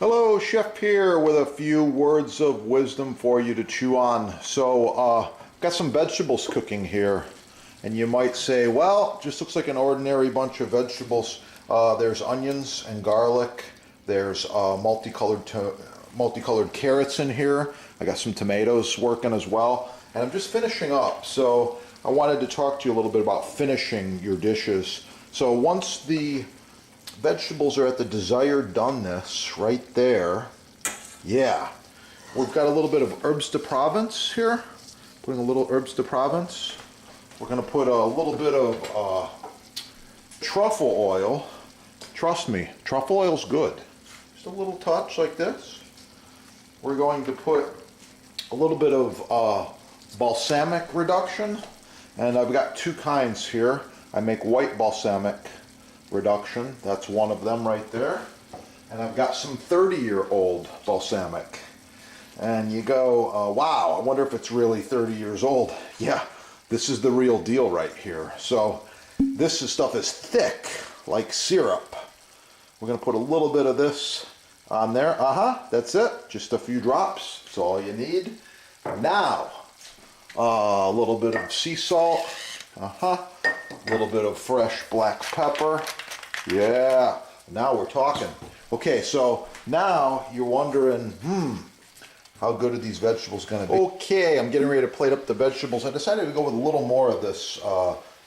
Hello, Chef Pierre with a few words of wisdom for you to chew on. Got some vegetables cooking here, and you might say, well, just looks like an ordinary bunch of vegetables. There's onions and garlic. There's multicolored carrots in here. I got some tomatoes working as well, and I'm just finishing up. So I wanted to talk to you a little bit about finishing your dishes. So once the vegetables are at the desired doneness right there. Yeah, we've got a little bit of herbes de Provence here. Putting a little herbes de Provence. We're going to put a little bit of truffle oil. Trust me, truffle oil's good. Just a little touch like this. We're going to put a little bit of balsamic reduction, and I've got two kinds here. I make white balsamic reduction, that's one of them right there, and I've got some 30-year-old balsamic. And you go, wow, I wonder if it's really 30 years old. Yeah, this is the real deal right here. So stuff is thick like syrup. We're going to put a little bit of this on there. That's it, just a few drops, that's all you need. Now a little bit of sea salt, a little bit of fresh black pepper. Yeah, now we're talking. Okay, so now you're wondering, how good are these vegetables going to be? Okay, I'm getting ready to plate up the vegetables. I decided to go with a little more of this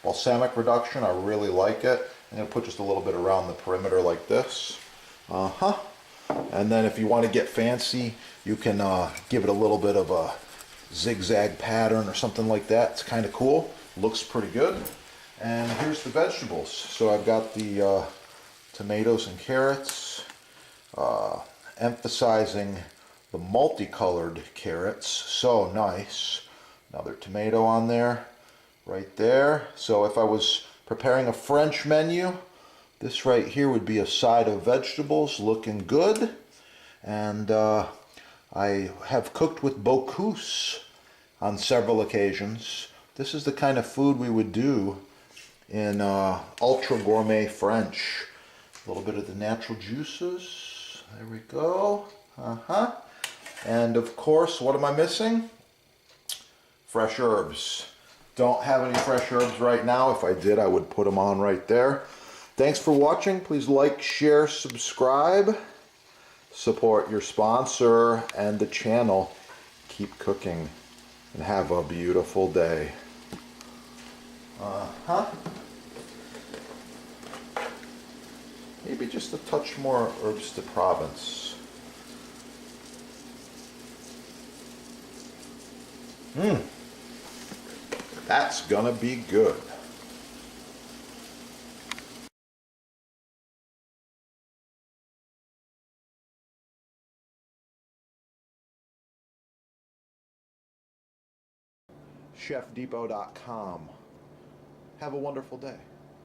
balsamic reduction. I really like it. I'm going to put just a little bit around the perimeter like this. And then if you want to get fancy, you can give it a little bit of a zigzag pattern or something like that. It's kind of cool. Looks pretty good. And here's the vegetables. So I've got the tomatoes and carrots, emphasizing the multicolored carrots. So nice. Another tomato on there, right there. So if I was preparing a French menu, this right here would be a side of vegetables, looking good. And I have cooked with Bocuse on several occasions. This is the kind of food we would do in ultra gourmet French. A little bit of the natural juices. There we go. And of course, what am I missing? Fresh herbs. Don't have any fresh herbs right now. If I did, I would put them on right there. Thanks for watching. Please like, share, subscribe. Support your sponsor and the channel. Keep cooking and have a beautiful day. Maybe just a touch more herbes de Provence. That's gonna be good. ChefDepot.com. Have a wonderful day.